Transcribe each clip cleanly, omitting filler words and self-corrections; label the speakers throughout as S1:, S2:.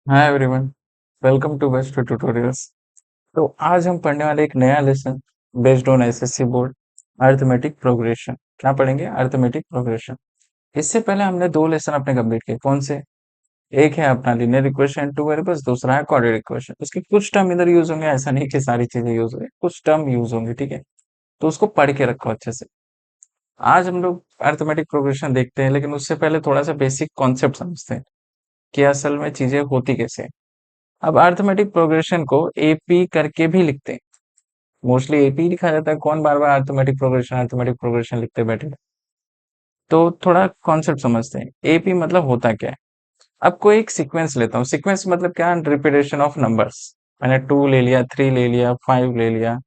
S1: Hi everyone, welcome to best tutorials. तो आज हम पढ़ने वाले एक नया lesson based on SSC board arithmetic progression. क्या पढ़ेंगे? Arithmetic progression. इससे पहले हमने दो लेसन अपने कंप्लीट किए। कौन से? एक है अपना लीनियर इक्वेशन टू वेरिएबल्स, दूसरा है क्वाड्रेटिक इक्वेशन। उसके कुछ टर्म इधर यूज होंगे, ऐसा नहीं कि सारी चीजें यूज होंगी, कुछ टर्म यूज होंगे, ठीक है? तो उसको पढ़ के रखो अच्छे से। आज हम लोग अरिथमेटिक प्रोग्रेशन देखते हैं, लेकिन उससे पहले थोड़ा सा बेसिक कॉन्सेप्ट समझते हैं कि असल में चीजें होती कैसे हैं। अब अरिथमेटिक प्रोग्रेशन को एपी करके भी लिखते हैं। मोस्टली एपी लिखा जाता है, कौन बार बार अरिथमेटिक प्रोग्रेशन लिखते बैठे। तो थोड़ा कॉन्सेप्ट समझते हैं। एपी मतलब होता क्या है। अब कोई एक सीक्वेंस लेता हूँ। सीक्वेंस मतलब क्या? Repetition of numbers. मैंने 2 ले लिया, 3 ले लिया, 5 ले लिया,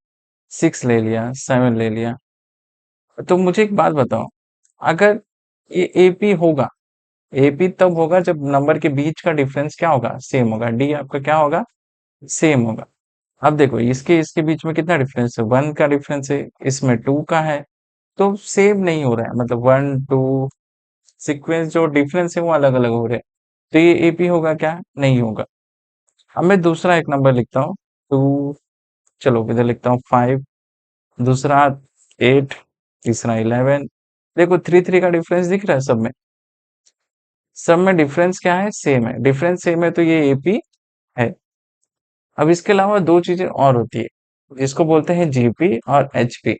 S1: 6 ले लिया, 7 ले लिया। तो मुझे एक बात बताओ, अगर ये एपी होगा, एपी तब होगा जब नंबर के बीच का डिफरेंस क्या होगा? सेम होगा। डी आपका क्या होगा? सेम होगा। अब देखो, इसके इसके बीच में कितना डिफरेंस है? 1 का डिफरेंस है, इसमें 2 का है। तो सेम नहीं हो रहा है, मतलब 1 2 सीक्वेंस जो डिफरेंस है वो अलग अलग हो रहे हैं। तो ये एपी होगा क्या? नहीं होगा। अब मैं दूसरा एक नंबर लिखता हूँ। 2, चलो इधर लिखता हूँ 5, दूसरा 8, तीसरा 11। देखो 3 3 का डिफरेंस दिख रहा है सब में। सब में डिफरेंस क्या है? सेम है। डिफरेंस सेम है तो ये एपी है। अब इसके अलावा दो चीजें और होती है, जिसको बोलते हैं जीपी और एचपी।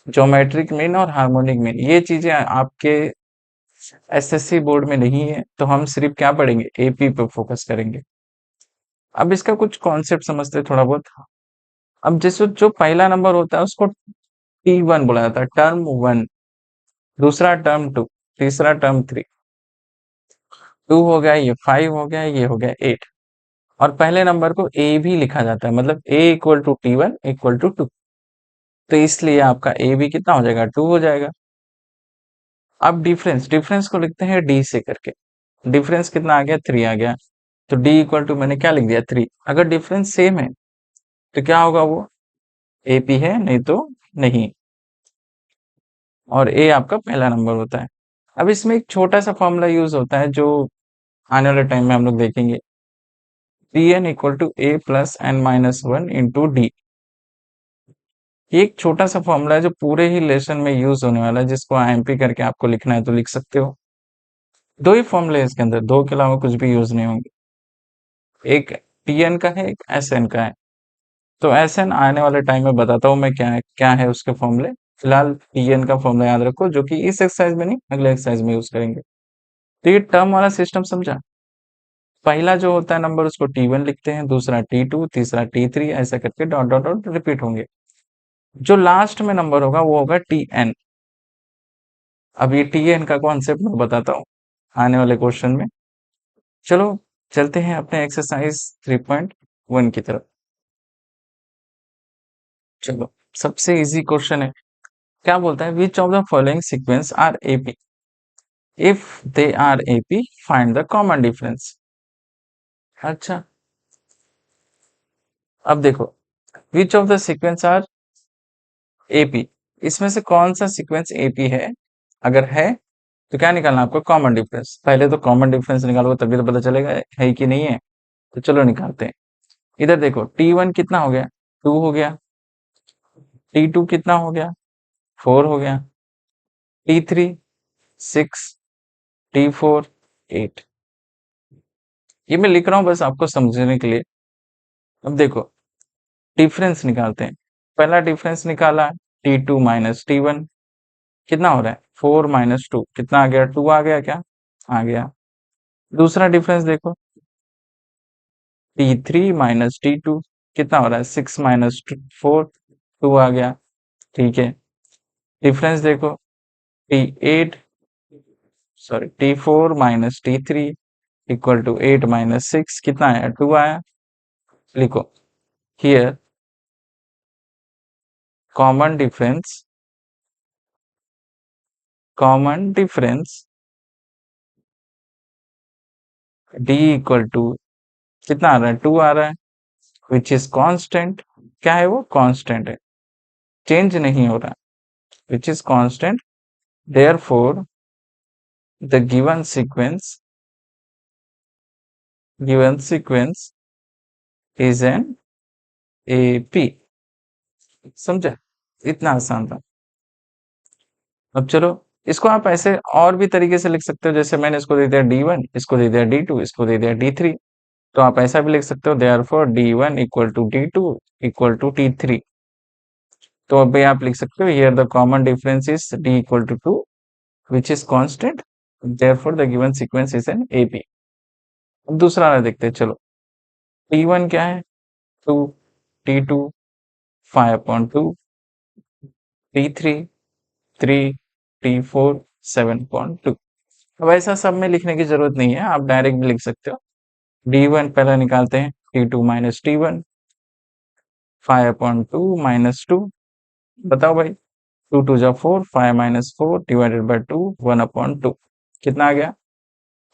S1: ज्योमेट्रिक मीन और हार्मोनिक मीन। ये चीजें आपके एसएससी बोर्ड में नहीं है, तो हम सिर्फ क्या पढ़ेंगे? एपी पे फोकस करेंगे। अब इसका कुछ कॉन्सेप्ट समझते हैं थोड़ा बहुत। अब जैसे जो पहला नंबर होता है उसको T1 बोला जाता है, टर्म वन। दूसरा टर्म टू, तीसरा टर्म थ्री। टू हो गया, ये 5 हो गया, ये हो गया 8। और पहले नंबर को ए भी लिखा जाता है, मतलब A equal to T1 equal to 2। तो इसलिए आपका ए भी कितना हो जाएगा? 2 हो जाएगा। अब डिफरेंस, डिफरेंस को लिखते हैं डी से करके। डिफरेंस कितना आ गया? 3 आ गया। तो डी इक्वल टू मैंने क्या लिख दिया? 3। अगर डिफरेंस सेम है तो क्या होगा? वो एपी है, नहीं तो नहीं। और ए आपका पहला नंबर होता है। अब इसमें एक छोटा सा फॉर्मूला यूज होता है जो आने वाले टाइम में हम लोग देखेंगे। T N equal to A plus N minus one into D. ये एक छोटा सा फॉर्मूला है जो पूरे ही लेसन में यूज होने वाला है, जिसको आईएमपी करके आपको लिखना है तो लिख सकते हो। दो ही फॉर्मूले हैं इसके अंदर, दो के अलावा कुछ भी यूज नहीं होंगे। एक टीएन का है, एक एसएन का है। तो एसएन आने वाले टाइम में बताता हूँ मैं क्या है उसके फॉर्मूले। फिलहाल टीएन का फॉर्मूला याद रखो, जो कि इस एक्सरसाइज में नहीं, अगले एक्सरसाइज में यूज करेंगे। तो ये टर्म वाला सिस्टम समझा। पहला जो होता है नंबर उसको टी1 लिखते हैं, दूसरा टी2, तीसरा टी3, ऐसा करके डॉट डॉट डॉट रिपीट होंगे। जो लास्ट में नंबर होगा वो होगा टीएन। अब ये टीएन का कॉन्सेप्ट मैं बताता हूँ आने वाले क्वेश्चन में। चलो चलते हैं अपने एक्सरसाइज 3.1 की तरफ। चलो, सबसे इजी क्वेश्चन है। क्या बोलता है? Which of the following sequence are AP? If they are AP, find the common difference. अच्छा, अब देखो, which of the sequence are AP, इसमें से कौन सा सीक्वेंस एपी है? अगर है तो क्या निकालना आपको? Common difference. पहले तो कॉमन डिफरेंस निकालो, तभी तो पता चलेगा है कि नहीं है। तो चलो निकालते हैं। इधर देखो, T1 कितना हो गया? 2 हो गया। T2 कितना हो गया? 4 हो गया। T3 6, T4 8। ये मैं लिख रहा हूं बस आपको समझने के लिए। अब देखो, डिफरेंस निकालते हैं। पहला डिफरेंस निकाला, T2 माइनस T1, कितना हो रहा है? 4 माइनस 2, कितना आ गया? 2 आ गया क्या? आ गया। दूसरा डिफरेंस देखो, T3 माइनस T2, कितना हो रहा है? 6 माइनस 4, 2 आ गया। ठीक है। डिफरेंस देखो, T8, sorry T4 minus T3 equal to 8 minus 6, कितना आया? 2 आया। लिखो, here common difference, common difference D equal to कितना आ रहा है? 2 आ रहा है। Which is constant. क्या है वो? कांस्टेंट है, चेंज नहीं हो रहा। Which is constant, therefore the given sequence given sequence is an AP. समझे? इतना आसान था। अब चलो, इसको आप ऐसे और भी तरीके से लिख सकते हो, जैसे मैंने इसको दे दिया D1, इसको दे दिया D2, इसको दे दिया D3। तो आप ऐसा भी लिख सकते हो, therefore D1 equal to D2 equal to T3। तो अब भी आप लिख सकते हो, here the common difference is D equal to 2 which is constant, therefore the given sequence is an AP. अब दूसरा वाला देखते हैं, चलो। T1 क्या है? 2, T2 5/2, T3 3, T4 7/2। अब ऐसा सब में लिखने की जरूरत नहीं है, आप डायरेक्ट भी लिख सकते हो। D1 पहले निकालते हैं, T2 माइनस T1, 5/2 माइनस 2। बताओ भाई, 2 2 जा 4, 5 माइनस 4 डिवाइडेड बाय 2, 1/2। कितना आ गया?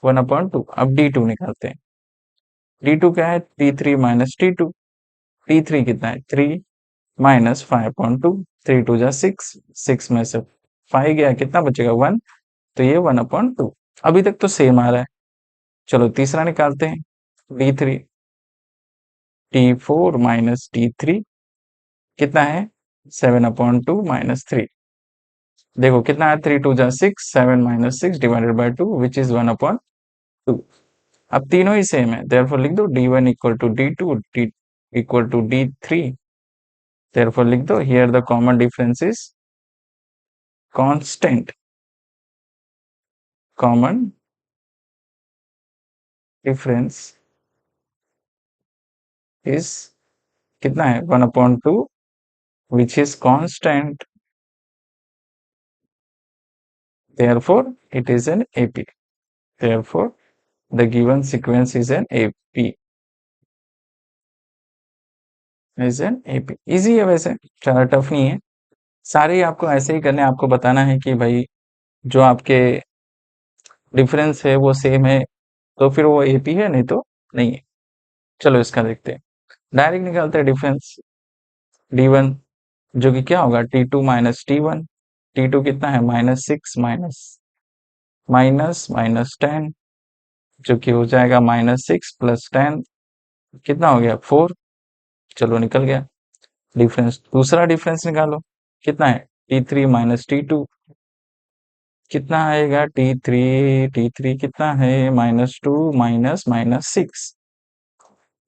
S1: 1/2। अब D2 निकालते हैं। D2 क्या है? T3 minus T2। T3 कितना है? 3 माइनस 5/2, 3 2 जा 6, 6 में से 5 गया, कितना बचेगा? 1। तो ये 1/2। अभी तक तो सेम आ रहा है। चलो तीसरा निकालते हैं, D3, T4 माइनस T3 कितना है? 7/2 माइनस 3। देखो कितना है? 3 2 जा 6, 7 minus 6 divided by 2 which is 1/2। अब तीनों ही सेम है, देयरफॉर लिख दो D1 equal to D2, D equal to D3। Therefore लिख दो, here the common difference is constant. Common difference is कितना है? 1/2 which is constant, therefore it is an AP। therefore the given sequence is an AP। is an AP। Easy है वैसे, ज़्यादा tough नहीं है। सारे ही आपको ऐसे ही करने, आपको बताना है कि भाई जो आपके डिफरेंस है वो सेम है, तो फिर वो AP है, नहीं तो नहीं है। चलो इसका देखते हैं, डायरेक्ट निकालते हैं डिफरेंस। D1 जो कि क्या होगा? T2 minus T1। T2 कितना है? माइनस 6 माइनस माइनस माइनस 10, जो कि हो जाएगा माइनस 6 प्लस 10, कितना हो गया? 4। चलो निकल गया डिफरेंस। दूसरा डिफरेंस निकालो, कितना है? T3 माइनस T2 कितना आएगा? T3 कितना है? -2 माइनस माइनस 6।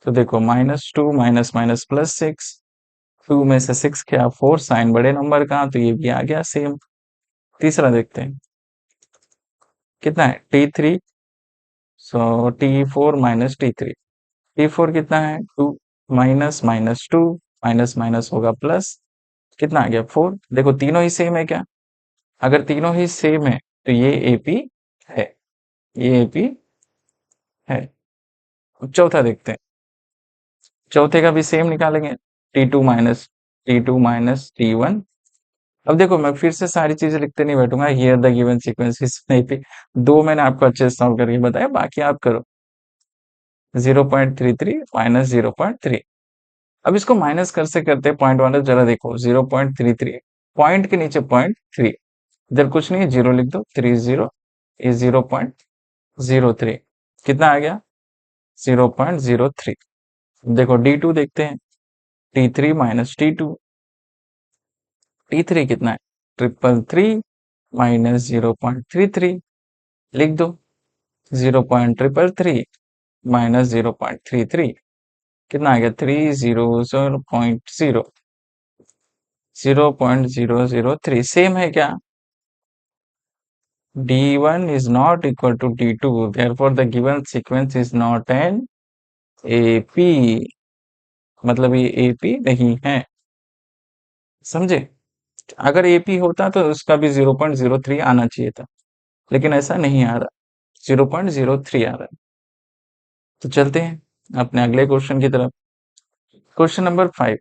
S1: तो देखो -2 माइनस माइनस प्लस 6, 2 में से 6 क्या? 4, साइन बड़े नंबर का, तो ये भी आ गया सेम। तीसरा देखते हैं, कितना है? T3, सो T4 माइनस T3। T4 कितना है? 2 माइनस माइनस 2, माइनस माइनस होगा प्लस, कितना आ गया? 4। देखो तीनों ही सेम है क्या? अगर तीनों ही सेम है तो ये एपी है, ये एपी है। अब चौथा देखते हैं, चौथे का भी सेम निकालेंगे। T2 minus T1। अब देखो मैं फिर से सारी चीजें लिखते नहीं बैठूंगा, here the given sequence is AP. दो मैंने आपको अच्छे से सॉल्व करके बताया, बाकी आप करो। 0.33 माइनस 0.3। अब इसको माइनस कर से करते पॉइंट वाला, जरा देखो 0.33, पॉइंट के नीचे पॉइंट 3, इधर कुछ नहीं है, जीरो लिख दो, 30 इज 0.03। कितना आ गया? 0.03। देखो D2 देखते हैं, T3 माइनस T2। T3 कितना है? 333 माइनस 0.33। लिख दो, 0.333 माइनस 0.33, कितना आ गया? 300.0, 0.003। सेम है क्या? D1 is not equal to D2, therefore the given sequence is not an AP। मतलब ये AP नहीं है, समझे? अगर AP होता तो उसका भी 0.03 आना चाहिए था, लेकिन ऐसा नहीं आ रहा, 0.03 आ रहा है। तो चलते हैं अपने अगले क्वेश्चन की तरफ। क्वेश्चन नंबर 5,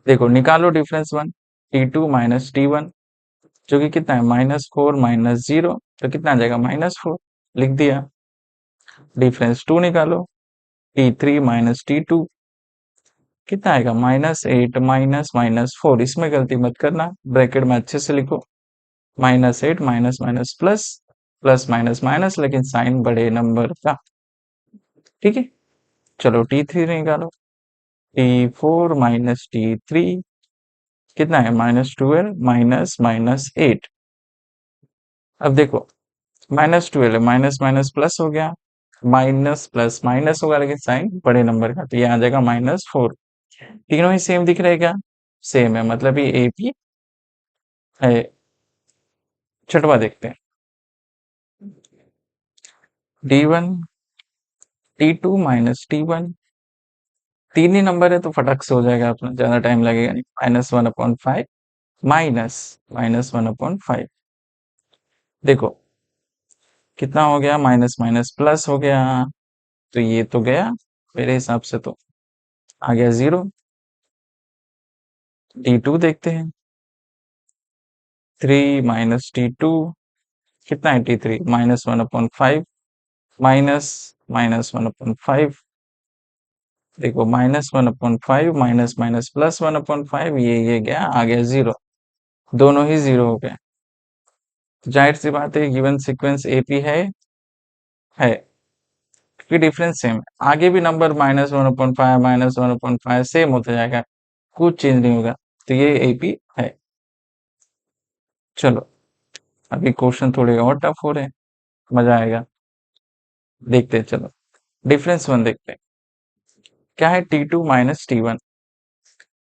S1: देखो निकालो डिफरेंस 1, T2 माइनस T1, जो कि कितना है? -4 माइनस 0, तो कितना आ जाएगा? -4। लिख दिया। डिफरेंस 2 निकालो, T3 माइनस T2 कितना आएगा? -8 माइनस माइनस 4। इसमें गलती मत करना, ब्रैकेट में अच्छे से लिखो, -8 minus minus plus, plus minus minus, लेकिन साइन बड़े नंबर का। ठीक है, चलो T3 निकालो। T4 माइनस T3 कितना है, -12 माइनस माइनस 8। अब देखो -12 है, माइनस माइनस प्लस हो गया, माइनस प्लस माइनस होगा लेकिन साइन बड़े नंबर का, तो ये आ जाएगा -4। तीनों ही सेम दिख रहे क्या, सेम है, मतलब ये AP है। छठवा देखते हैं, D1 T2 माइनस T1, तीन ही नंबर है तो फटक से हो जाएगा अपना, ज्यादा टाइम लगेगा नहीं। -1/5 माइनस -1/5, देखो कितना हो गया, माइनस माइनस प्लस हो गया, तो ये तो गया मेरे हिसाब से, तो आ गया 0। T2 देखते हैं, 3 माइनस T2 कितना है, T3 -1/5 माइनस -1/5, देखो -1/5 माइनस माइनस प्लस 1/5, ये गया, आ गया 0, दोनों ही 0 हो गए। तो जाहिर सी बात है गिवन सीक्वेंस AP है, क्योंकि डिफरेंस सेम है, आगे भी नंबर -1/5 सेम होता जाएगा, कुछ चेंज नहीं होगा, तो ये AP है। चलो अभी क्वेश्चन थोड़े और टफ हो रहे हैं, मजा आएगा, देखते हैं। चलो डिफरेंस वन देखते हैं, क्या है, T2 minus T1,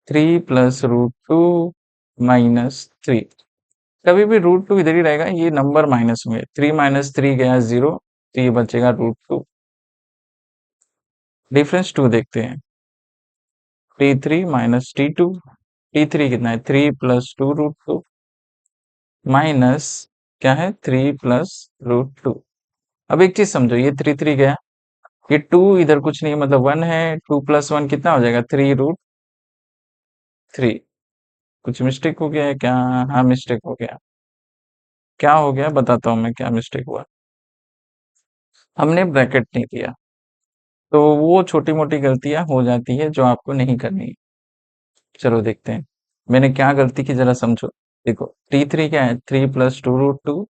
S1: 3 plus √2 minus 3, कभी भी √2 इधर ही रहेगा, ये नंबर माइनस हुए, 3 माइनस 3 गया 0, तो ये बचेगा √2। डिफरेंस टू देखते हैं, T3 माइनस T2, T3 कितना है, 3 प्लस 2 √2 माइनस क्या है, 3 प्लस √2। अब एक चीज समझो, ये 3 3 गया, ये 2 इधर कुछ नहीं है, मतलब 1 है, 2 प्लस 1 कितना हो जाएगा, 3√3। कुछ मिस्टेक हो गया है क्या, हाँ मिस्टेक हो गया, क्या हो गया बताता हूँ मैं, क्या मिस्टेक हुआ, हमने ब्रैकेट नहीं दिया, तो वो छोटी मोटी गलतियां हो जाती है जो आपको नहीं करनी। चलो देखते हैं, मैंने क्या गलती की जरा समझो। देखो T3 क्या है, 3 प्लस 2 √2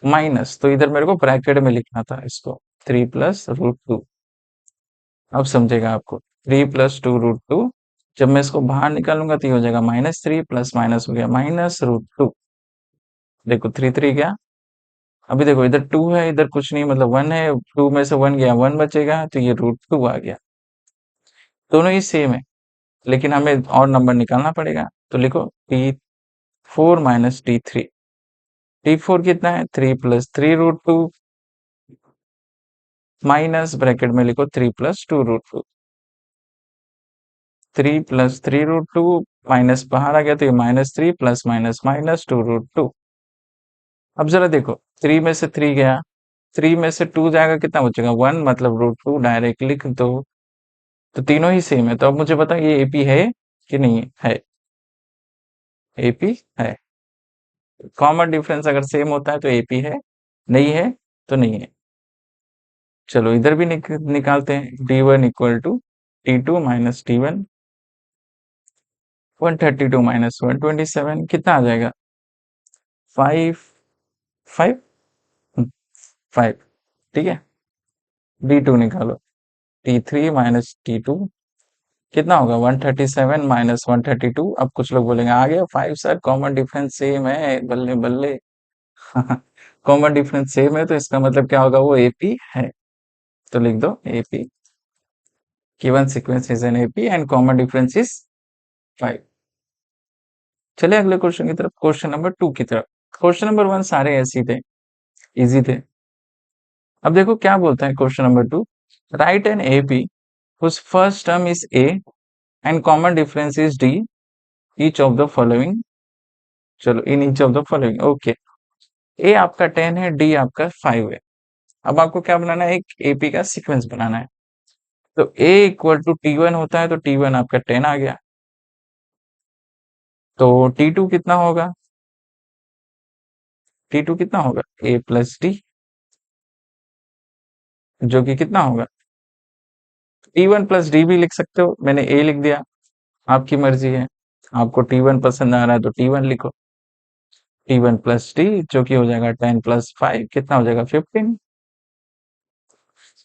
S1: माइनस, तो इधर मेरे को ब्रैकेट में लिखना था इसको, 3 प्लस √2, अब समझेगा आपको, 3 प्लस 2 √2, जब मैं इसको बाहर निकालूंगा तो ये हो जाएगा -3 प्लस माइनस हो गया -√2, देखो 3 3 गया, अभी देखो इधर 2 है, इधर कुछ नहीं, मतलब 1 है, 2 में से 1 गया, 1 बचेगा, तो ये √2 आ गया, दोनों ही सेम है, लेकिन हमें और नंबर निकालना पड़ेगा, तो लिखो T4 माइनस T3, T4 कितना है, 3 प्लस 3 √2 माइनस ब्रैकेट में लिखो 3 प्लस 2 √2, 3 प्लस 3 √2 माइनस बाहर आ गया, तो ये -3 प्लस माइनस माइनस 2 √2। अब जरा देखो, 3 में से 3 गया, 3 में से 2 जाएगा, कितना बचेगा, 1, मतलब √2 डायरेक्ट लिख दो, तो तीनों ही सेम है, तो अब मुझे बताओ ये AP है कि नहीं है, AP है, कॉमन डिफरेंस अगर सेम होता है तो AP है, नहीं है तो नहीं है। चलो इधर भी निकालते हैं, D1 equal to T2 minus T1, 132 minus 127 कितना आ जाएगा, 5 5 5, ठीक है। D2 निकालो, T3 माइनस T2 कितना होगा, 137 माइनस 132, अब कुछ लोग बोलेंगे आ गया 5 सर, कॉमन डिफरेंस सेम है, बल्ले बल्ले। कॉमन डिफरेंस सेम है तो इसका मतलब क्या होगा, वो AP है, तो लिख दो AP, given sequence is N AP and common difference is 5। चलिए अगले क्वेश्चन की तरफ, क्वेश्चन नंबर 2 की तरफ। क्वेश्चन नंबर 1 सारे ऐसे ही थे, इजी थे। अब देखो क्या बोलता है question number 2, right an AP whose first term is A and common difference is D, each of the following, चलो इन each of the following, okay. A आपका 10 है, D आपका 5 है, अब आपको क्या बनाना है, एक AP का सीक्वेंस बनाना है, तो A इक्वल टू T1 होता है, तो T1 आपका 10 आ गया, तो T2 कितना होगा, T2 कितना होगा, A प्लस D, जो कि कितना होगा, T1 प्लस D भी लिख सकते हो, मैंने A लिख दिया, आपकी मर्जी है, आपको T1 पसंद आ रहा है तो T1 लिखो, T1 प्लस D जो कि हो जाएगा 10 प्लस 5 कितना हो जाएगा 15।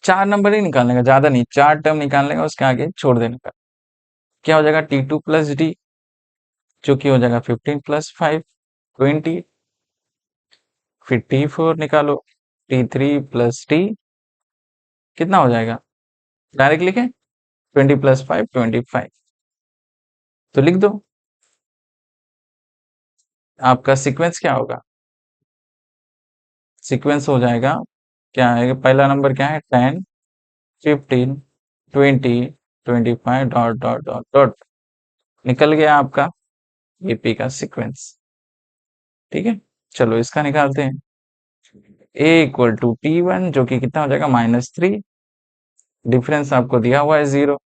S1: 4 नंबर ही निकालने का, ज्यादा नहीं, 4 टर्म निकालने का, उसके आगे छोड़ देने का। क्या हो जाएगा, T2 प्लस डी, जो कि हो जाएगा 15 प्लस 5 20। फिर T4 निकालो, T3 प्लस टी, कितना हो जाएगा, डायरेक्ट लिखें, 20 प्लस 5 25। तो लिख दो, आपका सीक्वेंस क्या होगा, सीक्वेंस हो जाएगा, क्या है, पहला नंबर क्या है, 10 15 20 25 डॉट डॉट डॉट डॉट, निकल गया आपका एपी का सीक्वेंस। ठीक है, चलो इसका निकालते हैं। ए इक्वल टू T1, जो कि कितना हो जाएगा, -3। डिफरेंस आपको दिया हुआ है 0,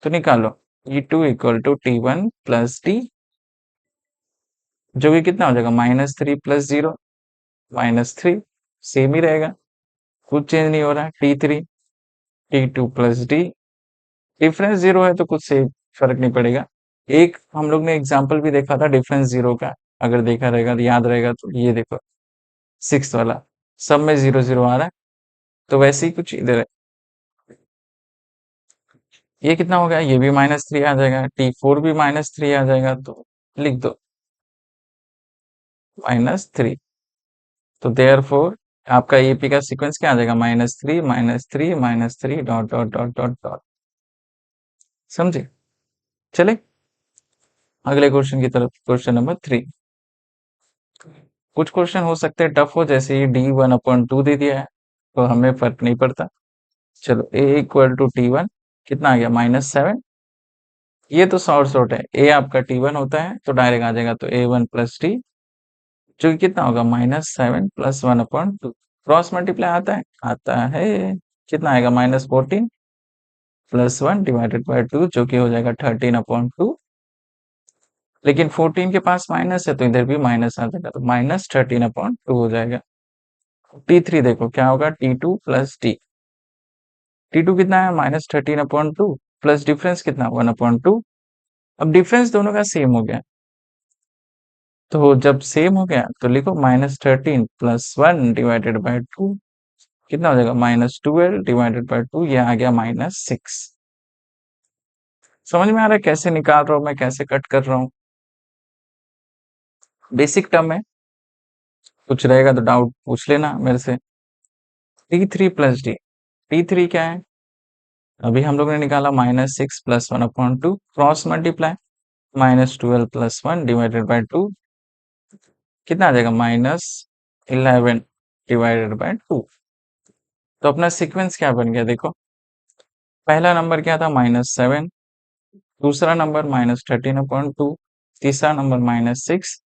S1: तो निकालो। E2 equal to T1 plus T, जो कि कितना हो जाएगा, -3 प्लस 0 -3, सेम ही रहेगा, कुछ चेंज नहीं हो रहा है। T3 T2 plus D, difference 0 है तो कुछ से फर्क नहीं पड़ेगा। एक हम लोग ने एग्जाम्पल भी देखा था डिफरेंस 0 का, अगर देखा रहेगा तो याद रहेगा, तो ये देखो 6 वाला, सब में 0 0 आ रहा है, तो वैसे ही कुछ इधर है। ये कितना हो गया, ये भी -3 आ जाएगा, T4 भी -3 आ जाएगा, तो लिख दो -3। तो देयर फोर आपका ईपी का सीक्वेंस क्या आ जाएगा, -3 -3 -3 dot dot dot dot dot. समझे, चले अगले क्वेश्चन की तरफ, क्वेश्चन नंबर 3। कुछ क्वेश्चन हो सकते हैं टफ हो, जैसे ये D1/2 दे दिया है, तो हमें फर्क नहीं पड़ता। चलो ए इक्वल टू T1, कितना आ गया, -7। ये तो शॉर्ट शॉर्ट है, ए आपका T1 होता है तो डायरेक्ट आ जाएगा, तो A1 प्लस टी, जो कि कितना होगा, -7 प्लस 1/2। क्रॉस मल्टीप्लाई आता है, कितना आएगा, -14 प्लस 1 डिवाइडेड बाय 2, जो कि हो जाएगा 13/2। लेकिन 14 के पास माइनस है तो इधर भी माइनस आ जाएगा, तो -13/2 हो जाएगा। T3 देखो क्या होगा, T2 प्लस टी, T2 कितना है, -13/2, प्लस डिफरेंस कितना, 1/2। अब डिफरेंस दोनों का सेम हो गया, तो जब सेम हो गया तो लिखो -13 प्लस 1 डिवाइडेड बाय 2, कितना हो जाएगा, -12 डिवाइडेड बाय 2, ये आ गया -6। समझ में आ रहा है कैसे निकाल रहा हूं मैं, कैसे कट कर रहा हूँ, बेसिक टर्म है, कुछ रहेगा तो डाउट पूछ लेना मेरे से। T3 प्लस डी, T3 क्या है, अभी हम लोग ने निकाला, -6 plus 1/2, cross multiply, -12 plus 1 divided by 2, कितना आ जाएगा, -11 डिवाइडेड बाय 2। तो अपना सीक्वेंस क्या बन गया देखो, पहला नंबर क्या था, -7, दूसरा नंबर -13/2, तीसरा नंबर -6,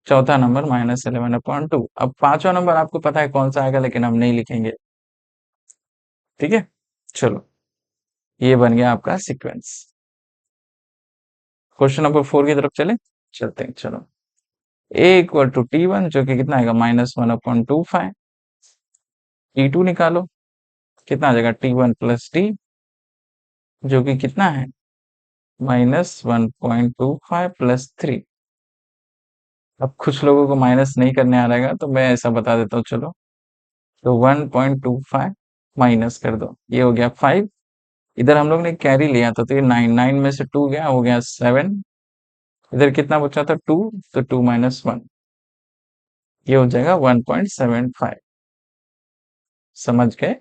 S1: चौथा नंबर -11/2। अब पांचवा नंबर आपको पता है कौन सा आएगा, लेकिन हम नहीं लिखेंगे। ठीक है, चलो ये बन गया आपका सीक्वेंस। क्वेश्चन नंबर 4 की तरफ चलते हैं, चलो। ए इक्वल टू T1, जो कि कितना आएगा, -1/25। T2 निकालो, कितना आ जाएगा, T1 प्लस टी, जो कि कितना है, -1.25 प्लस 3। अब कुछ लोगों को माइनस नहीं करने आ रहेगा, तो मैं ऐसा बता देता हूँ, चलो। तो 1.25 माइनस कर दो, ये हो गया 5। इधर हम लोग ने कैरी लिया था, तो ये 9, 9 में से 2 गया, हो गया 7। इधर कितना बचा था, 2, तो 2 माइनस 1, ये हो जाएगा 1.75। समझ गए,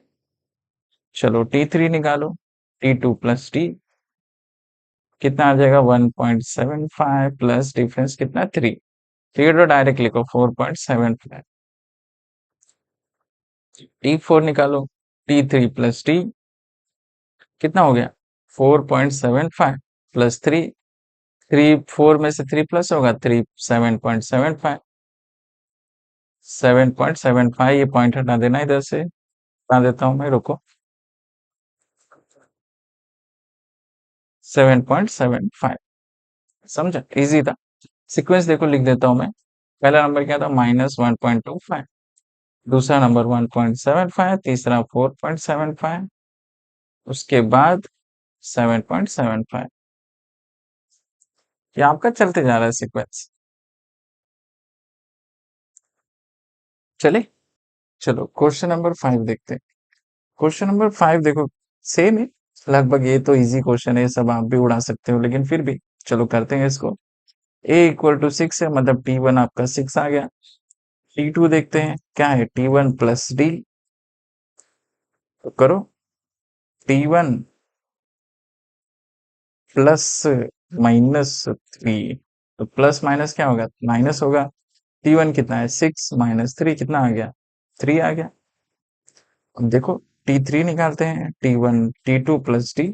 S1: चलो T3 निकालो, T2 प्लस टी, कितना आ जाएगा, 1.75 प्लस डिफरेंस कितना, 3। तो ये तो डायरेक्ट लिखो, 4.75। T4 निकालो, T3 प्लस टी, कितना हो गया, 4.75 प्लस 3, 4 में से 3 प्लस होगा 3, 7.75, 7.75। ये पॉइंट हटा देना इधर से, हटा देता हूं मैं, रुको, 7.75। समझा, इजी था। सीक्वेंस देखो लिख देता हूं मैं, पहला नंबर क्या था, -1.25, दूसरा नंबर 1.75, तीसरा 4.75, उसके बाद 7.75। ये आपका चलते जा रहा है सीक्वेंस। चले, चलो क्वेश्चन नंबर 5 देखते हैं। क्वेश्चन नंबर 5 देखो, सेम है लगभग। ये तो इजी क्वेश्चन है, सब आप भी उड़ा सकते हो, लेकिन फिर भी चलो करते हैं इसको। ए इक्वल टू 6 है, मतलब T1 आपका 6 आ गया। T2 देखते हैं क्या है, T1 प्लस डी। तो करो, T1 प्लस -3। तो प्लस माइनस क्या होगा, माइनस होगा। T1 कितना है, 6 माइनस 3 कितना आ गया, 3 आ गया। अब देखो T3 निकालते हैं, T1 T2 प्लस डी।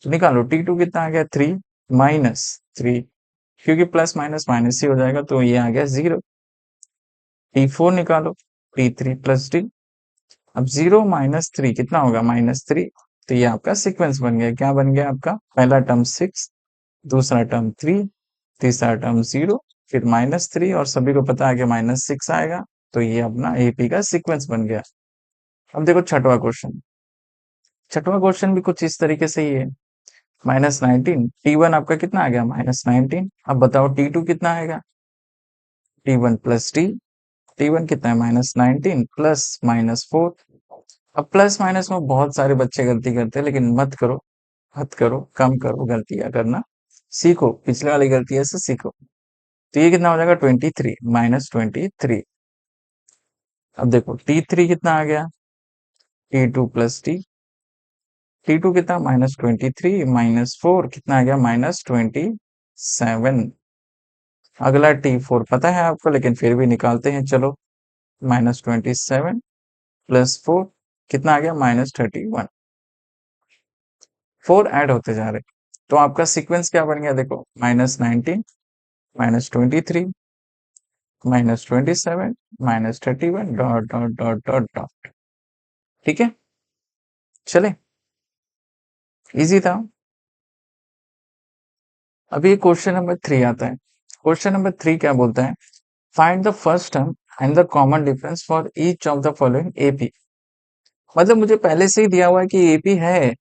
S1: तो निकालो, T2 कितना आ गया, 3 माइनस 3, क्योंकि प्लस माइनस माइनस ही हो जाएगा, तो ये आ गया 0। T4 निकालो, T3 प्लस डी। अब 0 माइनस 3 कितना होगा, -3। तो ये आपका सीक्वेंस बन गया। क्या बन गया आपका, पहला टर्म 6, दूसरा टर्म 3, तीसरा टर्म 0, फिर -3, और सभी को पता है कि -6 आएगा। तो ये अपना एपी का सीक्वेंस बन गया। अब देखो छठवां क्वेश्चन। छठवां क्वेश्चन भी कुछ इस तरीके से ही है। -19, T1 आपका कितना आ गया, -19। अब बताओ T2 कितना आएगा, T1 प्लस टी। T1 कितना है, -19 प्लस -4। अब प्लस माइनस में बहुत सारे बच्चे गलती करते हैं, लेकिन मत करो, मत करो, कम करो गलतियां करना, सीखो पिछले वाली गलतियों से सीखो। तो ये कितना हो जाएगा, 23, -23। अब देखो T3 कितना आ गया, T2 प्लस टी। T2 कितना, -23 -4 कितना आ गया, -27। अगला T4 पता है आपको, लेकिन फिर भी निकालते हैं, चलो। -27 प्लस 4 कितना आ गया, -31। 4 ऐड होते जा रहे, तो आपका सीक्वेंस क्या बन गया, देखो, -19 -23 -27 -31 dot dot dot dot dot. ठीक है, चले, इजी था। अभी क्वेश्चन नंबर 3 आता है। क्वेश्चन नंबर 3 क्या बोलता है, find the first term and the common difference for each of the following AP. मतलब मुझे पहले से ही दिया हुआ है कि एपी है,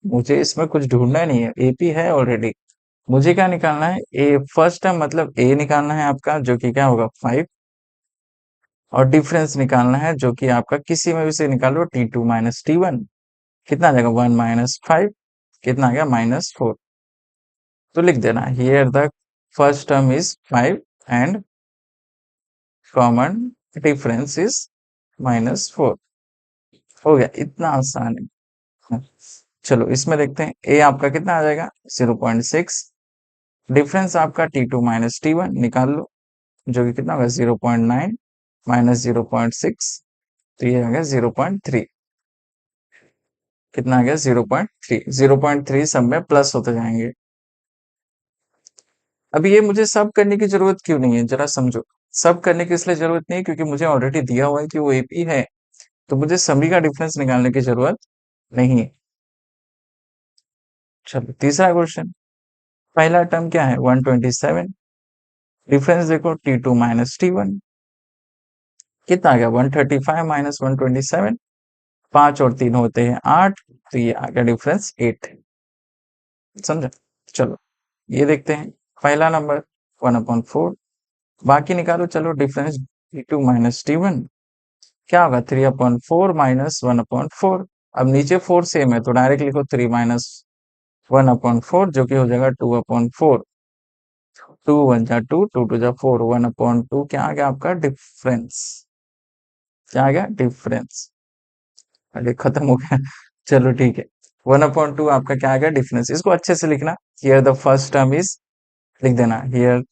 S1: मुझे इसमें कुछ ढूंढना नहीं है, एपी है ऑलरेडी। मुझे क्या निकालना है, ए फर्स्ट टर्म मतलब ए निकालना है आपका, जो कि क्या होगा, 5। और डिफरेंस निकालना है, जो कि आपका किसी में भी से निकालो, T2 माइनस T1 कितना आ जाएगा, 1 माइनस 5 कितना आ गया, -4। तो लिख देना, here the first term is 5 and common difference is -4। हो गया, इतना आसान है। हाँ, चलो इसमें देखते हैं, ए आपका कितना आ जाएगा, 0.6। डिफरेंस आपका T2 माइनस T1 निकाल लो, जो कि कितना होगा, 0.9 माइनस 0.6, तो ये आ गया 0.3। कितना आ गया, 0.3। 0.3 सब में प्लस होते जाएंगे। अभी ये मुझे सब करने की जरूरत क्यों नहीं है, जरा समझो। सब करने की इसलिए जरूरत नहीं है, क्योंकि मुझे ऑलरेडी दिया हुआ है कि वो एपी है, तो मुझे सभी का डिफरेंस निकालने की जरूरत नहीं है। चलो तीसरा क्वेश्चन। पहला टर्म क्या है, 127। डिफरेंस देखो, T2 माइनस T1 कितना आ गया, 135 माइनस 127। 5 और 3 होते हैं 8, तो ये आ गया डिफरेंस 8। समझा, चलो ये देखते हैं। पहला नंबर 1/4, बाकी निकालो, चलो डिफरेंस T2 माइनस T1 क्या होगा, 3/4 माइनस 1/4। अब नीचे 4 सेम है, तो डायरेक्ट लिखो 3 माइनस 1/4, जो कि हो जाएगा 2/4। 2 1 जा 2, 2 2 जा 4, 1/2 क्या आ गया आपका, डिफरेंस। क्या आ गया, डिफरेंस। अरे खत्म हो गया। चलो ठीक है, 1/2 आपका क्या आ गया, डिफरेंस। इसको अच्छे से लिखना, here the first term is, लिख देना, here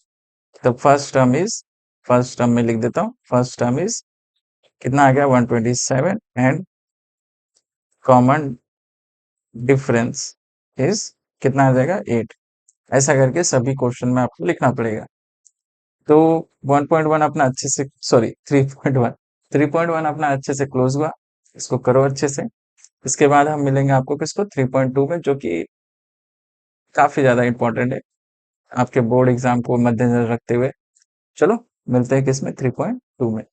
S1: the first term is, first term में लिख देता हूँ, फर्स्ट टर्म इज कितना आ गया, 127 एंड कॉमन डिफरेंस इज कितना आ जाएगा, 8। ऐसा करके सभी क्वेश्चन में आपको लिखना पड़ेगा। तो 1.1 अपना अच्छे से, सॉरी 3.1, 3.1 अपना अच्छे से क्लोज हुआ। इसको करो अच्छे से। इसके बाद हम मिलेंगे आपको किसको, 3.2 में, जो कि काफी ज्यादा इंपॉर्टेंट है आपके बोर्ड एग्जाम को मद्देनजर रखते हुए। चलो मिलते हैं किसमें, 3.2 में।